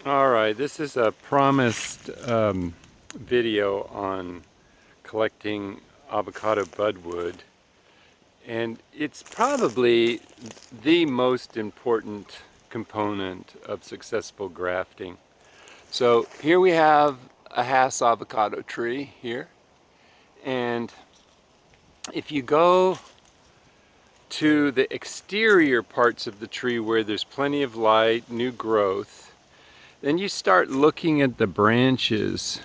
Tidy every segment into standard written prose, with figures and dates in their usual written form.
Alright, this is a promised video on collecting avocado budwood, and it's probably the most important component of successful grafting. So here we have a Hass avocado tree here, and if you go to the exterior parts of the tree where there's plenty of light, new growth, then you start looking at the branches.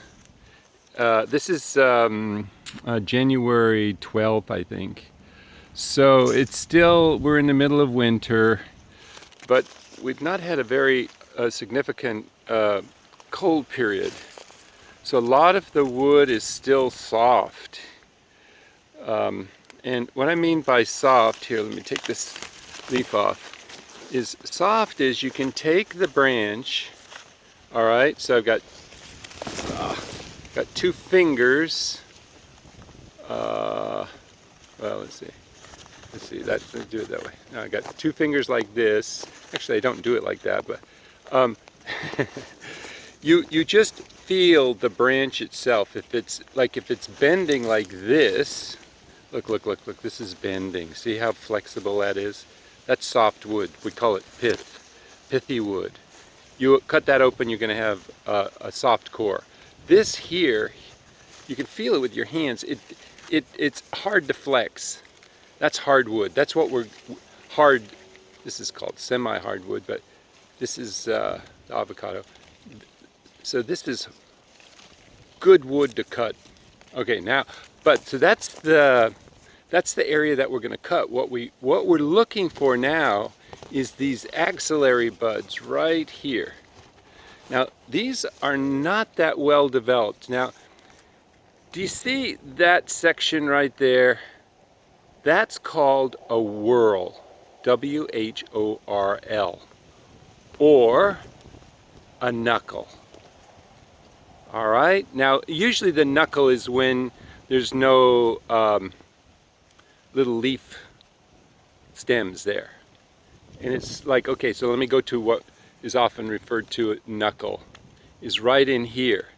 This is January 12th, I think. So it's still, we're in the middle of winter, but we've not had a very significant cold period. So a lot of the wood is still soft. And what I mean by soft, here, let me take this leaf off, is soft is you can take the branch. All right, so I've got 2 fingers. Well, let's see. Let's do it that way. Now I got 2 fingers like this. Actually, I don't do it like that, but you just feel the branch itself. If it's bending like this, look. This is bending. See how flexible that is? That's soft wood. We call it pithy wood. You cut that open, you're going to have a soft core. This here, you can feel it with your hands. It's hard to flex. That's hardwood. That's what we're hard. This is called semi-hardwood, but this is the avocado. So this is good wood to cut. Okay, now, so that's the area that we're going to cut. What we're looking for now is these axillary buds right here. Now these are not that well developed. Now, do you see that section right there? That's called a whorl, W-H-O-R-L, or a knuckle. All right, now usually the knuckle is when there's no little leaf stems there. And it's like, okay, so let me go to what is often referred to as knuckle, is right in here.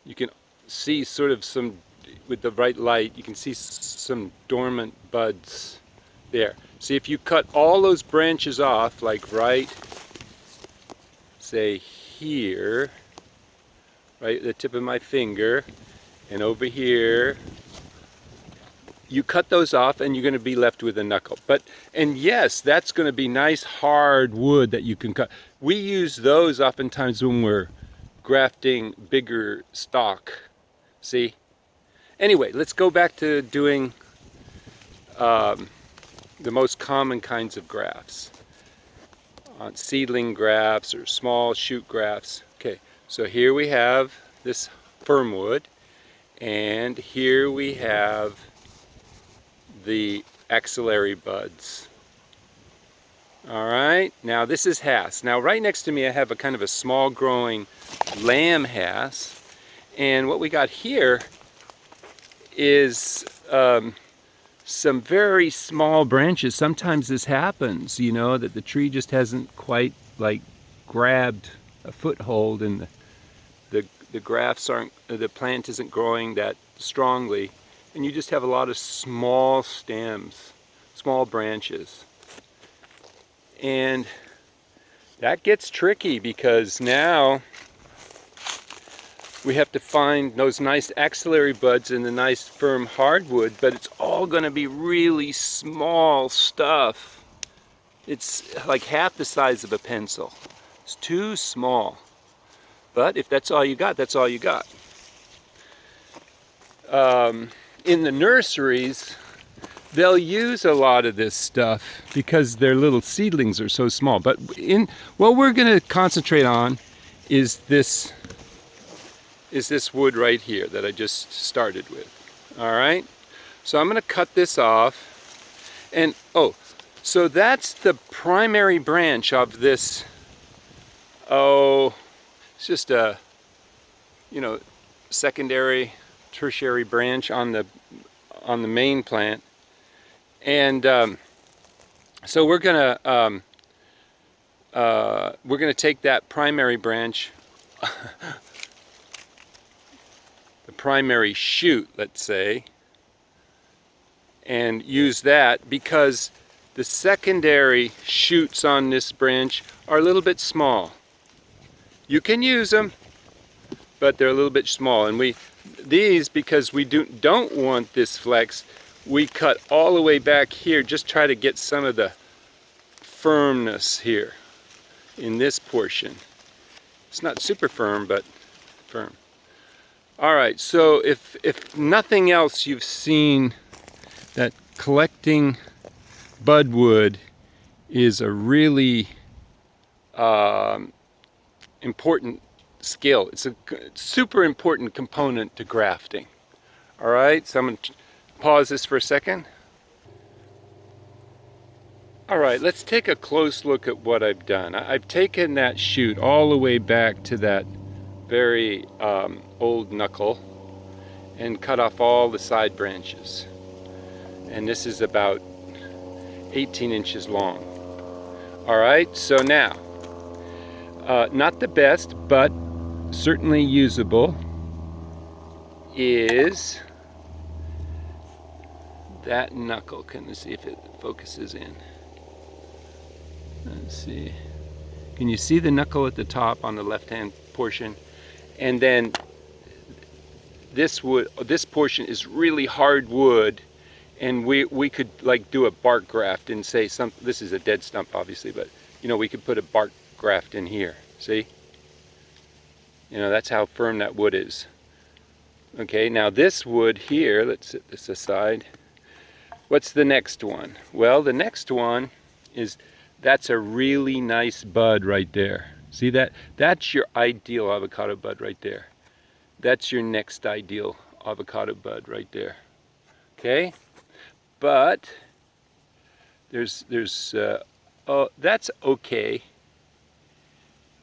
You can see sort of some, with the right light, you can see some dormant buds there. See, if you cut all those branches off, like right, say here, right at the tip of my finger, and over here, you cut those off and you're going to be left with a knuckle. And yes, that's going to be nice hard wood that you can cut. We use those oftentimes when we're grafting bigger stock. See? Anyway, let's go back to doing the most common kinds of grafts. On seedling grafts or small shoot grafts. Okay, so here we have this firm wood, and here we have the axillary buds. All right, now this is Hass. Now right next to me I have a kind of a small growing lamb Hass, and what we got here is some very small branches. Sometimes this happens, you know, that the tree just hasn't quite like grabbed a foothold, and the grafts aren't, the plant isn't growing that strongly, and you just have a lot of small stems, small branches. And that gets tricky because now we have to find those nice axillary buds in the nice firm hardwood, but it's all going to be really small stuff. It's like half the size of a pencil. It's too small. But if that's all you got, that's all you got. In the nurseries, they'll use a lot of this stuff because their little seedlings are so small. But what we're going to concentrate on is this wood right here that I just started with. All right, so I'm going to cut this off, and so that's the primary branch of this. It's just a, secondary, tertiary branch on the main plant, and so we're gonna take that primary branch, the primary shoot, let's say, and use that because the secondary shoots on this branch are a little bit small. You can use them, but they're a little bit small. And these, because we don't want this flex, we cut all the way back here, just try to get some of the firmness here in this portion. It's not super firm, but firm. All right, so if nothing else, you've seen that collecting budwood is a really important skill. It's a super important component to grafting. All right, so I'm going to pause this for a second. All right, let's take a close look at what I've done. I've taken that shoot all the way back to that very old knuckle and cut off all the side branches. And this is about 18 inches long. All right, so now, not the best, but certainly usable, is that knuckle. Can you see if it focuses in? Let's see. Can you see the knuckle at the top on the left-hand portion? And then this portion is really hard wood, and we could like do a bark graft and say this is a dead stump obviously, but you know, we could put a bark graft in here. See? You know, that's how firm that wood is. Okay, now this wood here, let's set this aside. What's the next one? Well, the next one is, that's a really nice bud right there. See that? That's your ideal avocado bud right there. That's your next ideal avocado bud right there. Okay? But there's oh, that's okay.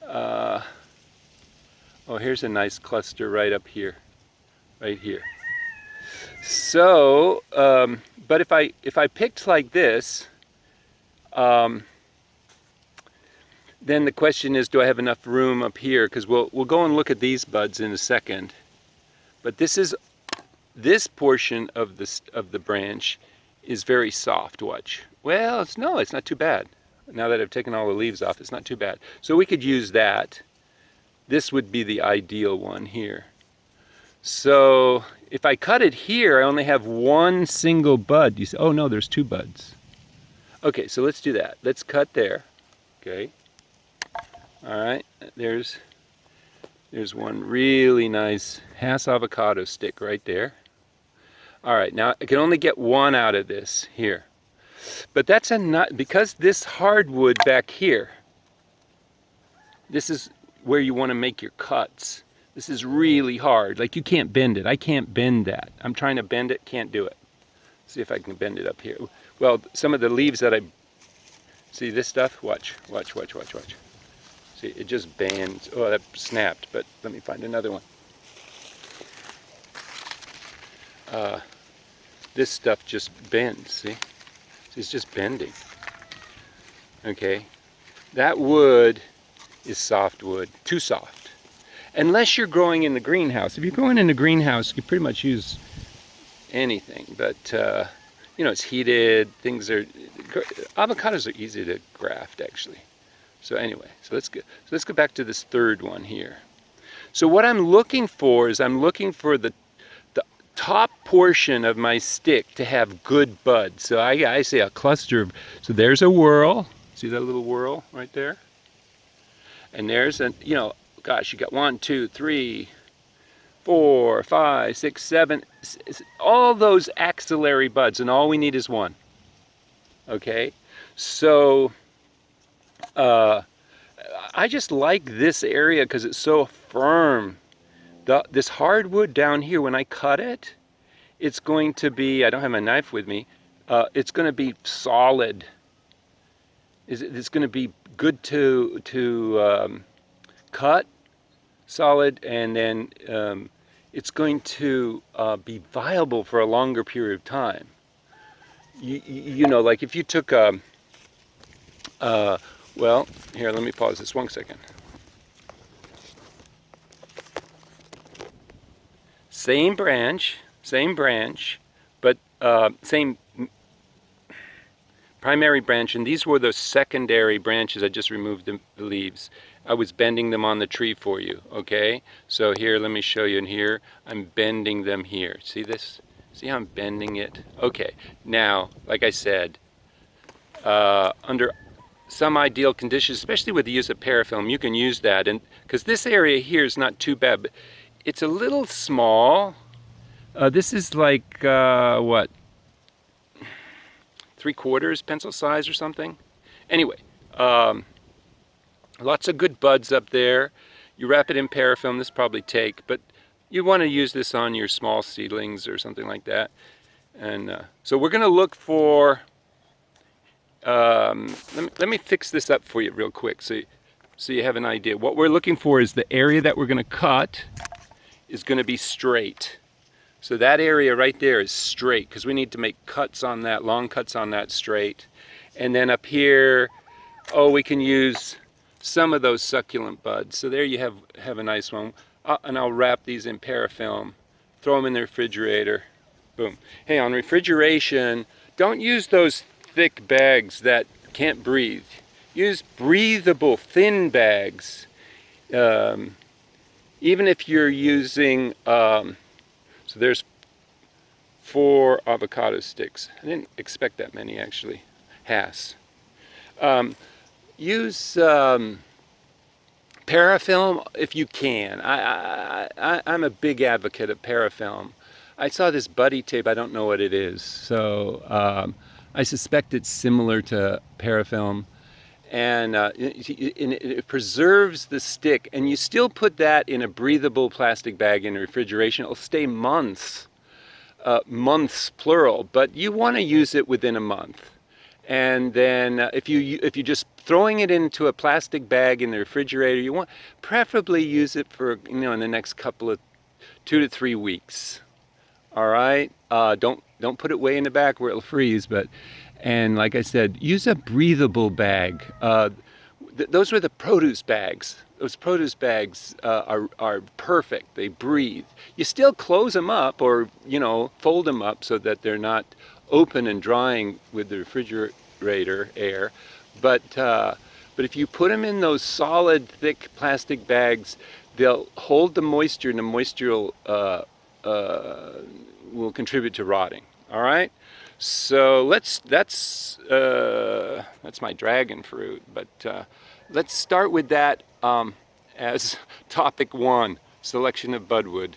Oh, here's a nice cluster right up here, right here. So, but if I picked like this, then the question is, do I have enough room up here? Because we'll go and look at these buds in a second. But this portion of the branch is very soft. Watch. Well, it's not too bad. Now that I've taken all the leaves off, it's not too bad. So we could use that. This would be the ideal one here. So if I cut it here, I only have one single bud. You say, oh no, there's two buds. Okay, so let's do that. Let's cut there. Okay. All right, there's one really nice Hass avocado stick right there. All right, now I can only get one out of this here. But that's a nut, because this hardwood back here, this is where you want to make your cuts. This is really hard. Like, you can't bend it. I can't bend that. I'm trying to bend it, can't do it. See if I can bend it up here. Well, some of the leaves that see this stuff? Watch. See, it just bends. Oh, that snapped, but let me find another one. This stuff just bends, see? It's just bending. Okay? That wood is soft wood, too soft. Unless you're growing in the greenhouse. If you're growing in the greenhouse, you can pretty much use anything. But, you know, it's heated, avocados are easy to graft, actually. So anyway, so let's go back to this third one here. So what I'm looking for is I'm looking for the top portion of my stick to have good buds. So I say a cluster of, so there's a whorl. See that little whorl right there? And there's a, you know, gosh, you got 1, 2, 3, 4, 5, 6, 7, all those axillary buds, and all we need is one. Okay? So I just like this area because it's so firm. This hardwood down here, when I cut it, it's going to be, I don't have my knife with me, it's going to be solid. It's going to be good to cut, solid, and then it's going to be viable for a longer period of time. You know, like if you took well, here, let me pause this 1 second. Same branch, but same primary branch, and these were the secondary branches. I just removed the leaves. I was bending them on the tree for you, okay? So here, let me show you. In here, I'm bending them here. See this? See how I'm bending it? Okay, now, like I said, under some ideal conditions, especially with the use of parafilm, you can use that, and because this area here is not too bad, but it's a little small. This is like, what? 3/4 pencil size or something. Anyway, lots of good buds up there. You wrap it in parafilm, this probably take, but you want to use this on your small seedlings or something like that. And so we're going to look for, let me fix this up for you real quick so you have an idea. What we're looking for is the area that we're going to cut is going to be straight. So that area right there is straight because we need to make cuts on that, long cuts on that straight. And then up here, oh, we can use some of those succulent buds. So there you have a nice one. And I'll wrap these in parafilm, throw them in the refrigerator, boom. Hey, on refrigeration, don't use those thick bags that can't breathe. Use breathable, thin bags. Even if you're using, so there's 4 avocado sticks. I didn't expect that many actually. Hass. Use parafilm if you can. I'm a big advocate of parafilm. I saw this buddy tape. I don't know what it is. So I suspect it's similar to parafilm. And it preserves the stick, and you still put that in a breathable plastic bag in refrigeration. It'll stay months, months plural, but you want to use it within a month. And then if you're just throwing it into a plastic bag in the refrigerator, you want preferably use it for in the next couple of 2 to 3 weeks. All right, don't put it way in the back where it'll freeze, but. And like I said, use a breathable bag. Those were the produce bags. Those produce bags are perfect. They breathe. You still close them up or, fold them up so that they're not open and drying with the refrigerator air. But if you put them in those solid, thick plastic bags, they'll hold the moisture, and the moisture will contribute to rotting. All right? So that's my dragon fruit, but let's start with that as topic 1, selection of budwood.